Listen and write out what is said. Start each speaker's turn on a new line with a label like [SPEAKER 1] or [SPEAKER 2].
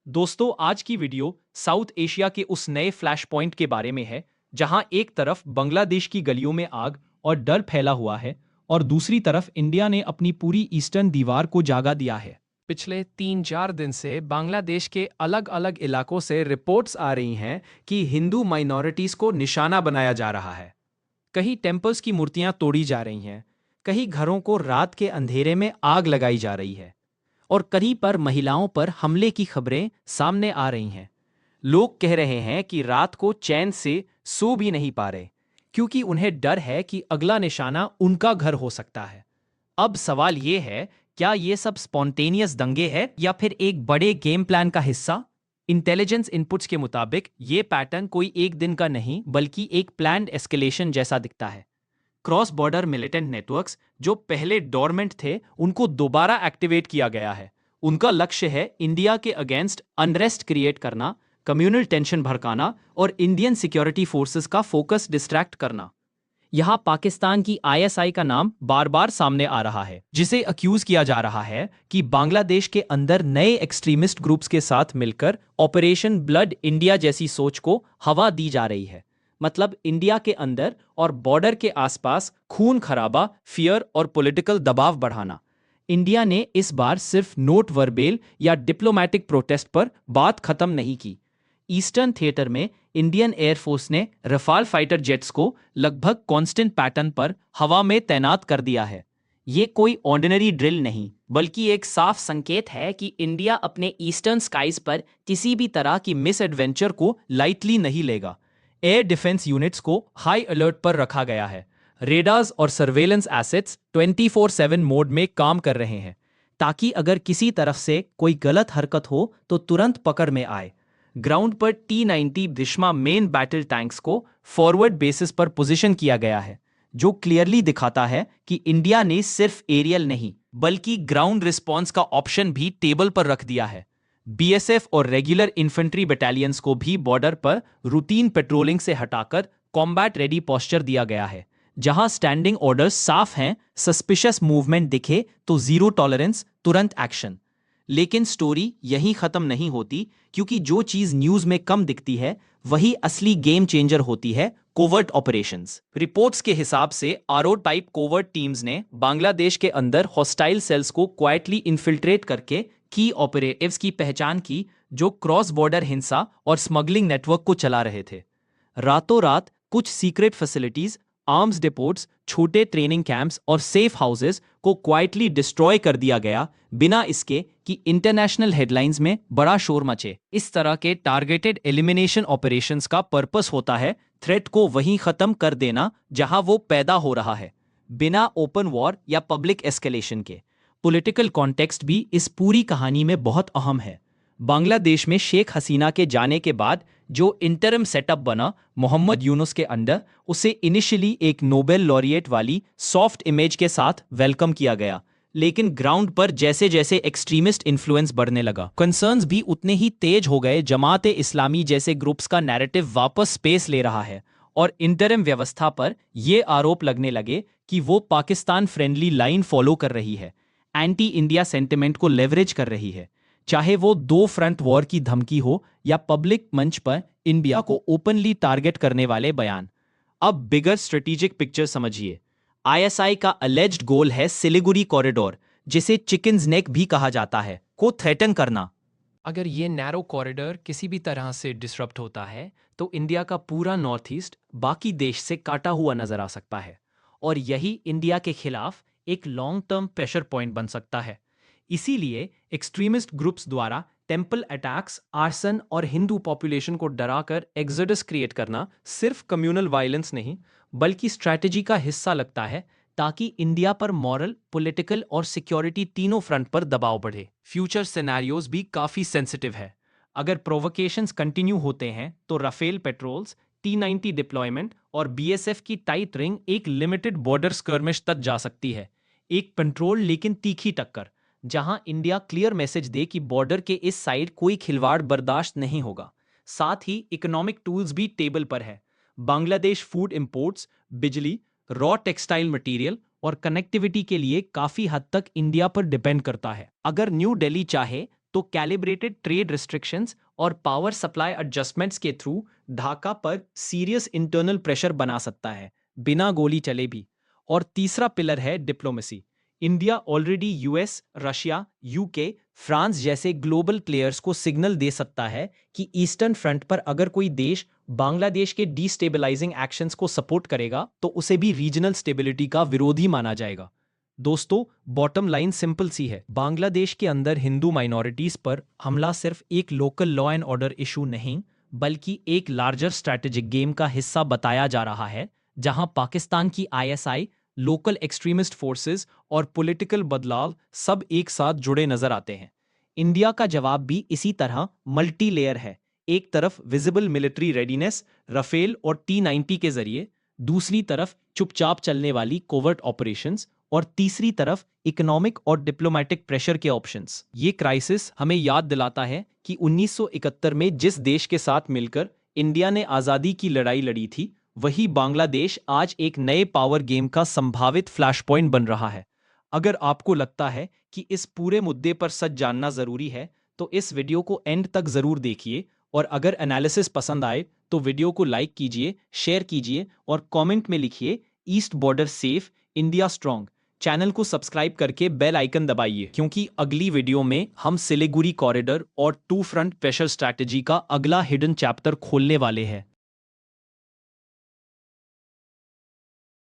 [SPEAKER 1] दोस्तों, आज की वीडियो साउथ एशिया के उस नए फ्लैश पॉइंट के बारे में है जहां एक तरफ बांग्लादेश की गलियों में आग और डर फैला हुआ है और दूसरी तरफ इंडिया ने अपनी पूरी ईस्टर्न दीवार को जागा दिया है।
[SPEAKER 2] पिछले 3-4 दिन से बांग्लादेश के अलग अलग इलाकों से रिपोर्ट्स आ रही हैं कि हिंदू माइनॉरिटीज को निशाना बनाया जा रहा है। कहीं टेम्पल्स की मूर्तियां तोड़ी जा रही हैं, कहीं घरों को रात के अंधेरे में आग लगाई जा रही है और कहीं पर महिलाओं पर हमले की खबरें सामने आ रही हैं। लोग कह रहे हैं कि रात को चैन से सो भी नहीं पा रहे क्योंकि उन्हें डर है कि अगला निशाना उनका घर हो सकता है। अब सवाल ये है, क्या ये सब स्पॉन्टेनियस दंगे हैं या फिर एक बड़े गेम प्लान का हिस्सा? इंटेलिजेंस इनपुट्स के मुताबिक ये पैटर्न कोई एक दिन का नहीं बल्कि एक प्लान्ड एस्केलेशन जैसा दिखता है। क्रॉस बॉर्डर मिलिटेंट नेटवर्क्स जो पहले डोरमेंट थे, उनको दोबारा एक्टिवेट किया गया है। उनका लक्ष्य है इंडिया के अगेंस्ट अनरेस्ट क्रिएट करना, कम्युनल टेंशन भड़काना और इंडियन सिक्योरिटी फोर्सेस का फोकस डिस्ट्रैक्ट करना। यहां पाकिस्तान की आईएसआई का नाम बार बार सामने आ रहा है, जिसे अक्यूज किया जा रहा है कि बांग्लादेश के अंदर नए एक्सट्रीमिस्ट ग्रुप्स के साथ मिलकर ऑपरेशन ब्लड इंडिया जैसी सोच को हवा दी जा रही है। मतलब इंडिया के अंदर और बॉर्डर के आसपास खून खराबा, फियर और पॉलिटिकल दबाव बढ़ाना। इंडिया ने इस बार सिर्फ नोट वर्बेल या डिप्लोमैटिक प्रोटेस्ट पर बात खत्म नहीं की। ईस्टर्न थिएटर में इंडियन एयरफोर्स ने रफाल फाइटर जेट्स को लगभग कांस्टेंट पैटर्न पर हवा में तैनात कर दिया है। ये कोई ऑर्डिनरी ड्रिल नहीं, बल्कि एक साफ संकेत है कि इंडिया अपने ईस्टर्न स्काइज पर किसी भी तरह की मिस एडवेंचर को लाइटली नहीं लेगा। एयर डिफेंस यूनिट्स को हाई अलर्ट पर रखा गया है। रेडार्स और सर्वेलेंस एसेट्स 24/7 मोड में काम कर रहे हैं, ताकि अगर किसी तरफ से कोई गलत हरकत हो तो तुरंत पकड़ में आए। ग्राउंड पर T-90 Bheeshma main battle tanks को फॉरवर्ड बेसिस पर पोजीशन किया गया है, जो क्लियरली दिखाता है कि इंडिया ने सिर्फ एरियल नहीं बल्कि ग्राउंड रिस्पॉन्स का ऑप्शन भी टेबल पर रख दिया है। बीएसएफ और रेगुलर इन्फेंट्री बटालियंस को भी बॉर्डर पर रूटीन पेट्रोलिंग से हटाकर कॉम्बैट रेडी पोस्चर दिया गया है, जहां स्टैंडिंग ऑर्डर्स साफ हैं, सस्पिशियस मूवमेंट दिखे तो जीरो टॉलरेंस, तुरंत एक्शन। लेकिन स्टोरी यहीं खत्म नहीं होती, क्योंकि जो चीज न्यूज में कम दिखती है वही असली गेम चेंजर होती है, कोवर्ट ऑपरेशंस। रिपोर्ट्स के हिसाब से आरओ टाइप कोवर्ट टीम्स ने बांग्लादेश के अंदर हॉस्टाइल सेल्स को क्वाइटली इन्फिल्ट्रेट करके की ऑपरेटिव्स की पहचान की, जो क्रॉस बॉर्डर हिंसा और स्मगलिंग नेटवर्क को चला रहे थे। रातों रात कुछ सीक्रेट फैसिलिटीज, आर्म्स डिपोट्स, छोटे ट्रेनिंग कैंप्स और सेफ हाउसेस को क्वाइटली डिस्ट्रॉय कर दिया गया, बिना इसके कि इंटरनेशनल हेडलाइंस में बड़ा शोर मचे। इस तरह के टारगेटेड एलिमिनेशन ऑपरेशंस का पर्पस होता है थ्रेट को वहीं खत्म कर देना जहां वो पैदा हो रहा है, बिना ओपन वॉर या पब्लिक एस्केलेशन के। पॉलिटिकल कॉन्टेक्स्ट भी इस पूरी कहानी में बहुत अहम है। बांग्लादेश में शेख हसीना के जाने के बाद जो इंटरम सेटअप बना मोहम्मद यूनुस के अंडर, उसे इनिशियली एक नोबेल लॉरिएट वाली सॉफ्ट इमेज के साथ वेलकम किया गया, लेकिन ग्राउंड पर जैसे जैसे एक्सट्रीमिस्ट इन्फ्लुएंस बढ़ने लगा, कंसर्न्स भी उतने ही तेज हो गए। जमात इस्लामी जैसे ग्रुप्स का नैरेटिव वापस स्पेस ले रहा है और इंटरम व्यवस्था पर यह आरोप लगने लगे कि वो पाकिस्तान फ्रेंडली लाइन फॉलो कर रही है, एंटी इंडिया सेंटिमेंट को लेवरेज कर रही है, चाहे वो दो फ्रंट वॉर की धमकी हो या पब्लिक मंच पर इंडिया को ओपनली टारगेट करने वाले बयान। अब बिगर स्ट्रेटेजिक पिक्चर समझिए। आईएसआई का अलेज्ड गोल है सिलीगुड़ी कॉरिडोर, जिसे चिकन्स नेक भी कहा जाता है, को थ्रेटन करना। अगर ये नैरो कॉरिडोर किसी भी तरह से डिसरप्ट होता है तो इंडिया का पूरा नॉर्थ ईस्ट बाकी देश से काटा हुआ नजर आ सकता है, और यही इंडिया के खिलाफ एक लॉन्ग टर्म प्रेशर पॉइंट बन सकता है। इसीलिए एक्सट्रीमिस्ट ग्रुप्स द्वारा टेम्पल अटैक्स, आर्सन और हिंदू पॉपुलेशन को डराकर एक्सोडस क्रिएट करना सिर्फ कम्युनल वायलेंस नहीं बल्कि स्ट्रैटेजी का हिस्सा लगता है, ताकि इंडिया पर मॉरल, पॉलिटिकल और सिक्योरिटी तीनों फ्रंट पर दबाव बढ़े। फ्यूचर सिनेरियोज भी काफी सेंसिटिव है। अगर प्रोवोकेशंस कंटिन्यू होते हैं तो राफेल पेट्रोल्स, T-90 डिप्लॉयमेंट और बीएसएफ की टाइट रिंग एक लिमिटेड बॉर्डर स्कर्मिश तक जा सकती है। एक कंट्रोल लेकिन तीखी टक्कर, जहां इंडिया क्लियर मैसेज दे कि बॉर्डर के इस साइड कोई खिलवाड़ बर्दाश्त नहीं होगा। साथ ही इकोनॉमिक टूल्स भी टेबल पर है। बांग्लादेश फूड इंपोर्ट्स, बिजली, रॉ टेक्सटाइल मटेरियल और कनेक्टिविटी के लिए काफी हद तक इंडिया पर डिपेंड करता है। अगर न्यू दिल्ली चाहे
[SPEAKER 1] तो कैलिब्रेटेड ट्रेड रिस्ट्रिक्शंस और पावर सप्लाई एडजस्टमेंट्स के थ्रू ढाका पर सीरियस इंटरनल प्रेशर बना सकता है, बिना गोली चले भी। और तीसरा पिलर है diplomacy. India already US, Russia, UK, France जैसे ग्लोबल प्लेयर्स को सिग्नल दे सकता है कि ईस्टर्न फ्रंट पर अगर कोई देश बांग्लादेश के डिस्टेबलाइजिंग एक्शंस को सपोर्ट करेगा तो उसे भी रीजनल स्टेबिलिटी का विरोधी माना जाएगा। दोस्तों, बॉटम लाइन सिंपल सी है, बांग्लादेश के अंदर हिंदू माइनॉरिटीज पर हमला सिर्फ एक local law and order issue नहीं, बल्कि एक लार्जर स्ट्रैटेजिक गेम का हिस्सा बताया जा रहा है, जहां पाकिस्तान की आईएसआई, लोकल एक्सट्रीमिस्ट फोर्सेस और पॉलिटिकल बदलाव सब एक साथ जुड़े नजर आते हैं। इंडिया का जवाब भी इसी तरह मल्टी लेयर है। एक तरफ विजिबल मिलिट्री रेडीनेस, राफेल और T-90 के जरिए, दूसरी तरफ चुपचाप चलने वाली कोवर्ट ऑपरेशंस, और तीसरी तरफ इकोनॉमिक और डिप्लोमेटिक प्रेशर के ऑप्शंस। ये क्राइसिस हमें याद दिलाता है कि 1971 में जिस देश के साथ मिलकर इंडिया ने आज़ादी की लड़ाई लड़ी थी, वही बांग्लादेश आज एक नए पावर गेम का संभावित फ्लैश पॉइंट बन रहा है। अगर आपको लगता है कि इस पूरे मुद्दे पर सच जानना जरूरी है, तो इस वीडियो को एंड तक जरूर देखिए, और अगर एनालिसिस पसंद आए तो वीडियो को लाइक कीजिए, शेयर कीजिए और कमेंट में लिखिए east border safe, India strong. Channel को सब्सक्राइब करके बेल आइकन दबाइए, क्योंकि अगली वीडियो में हम सिलीगुड़ी कॉरिडोर और टू फ्रंट प्रेशर स्ट्रैटेजी का अगला हिडन चैप्टर खोलने वाले हैं।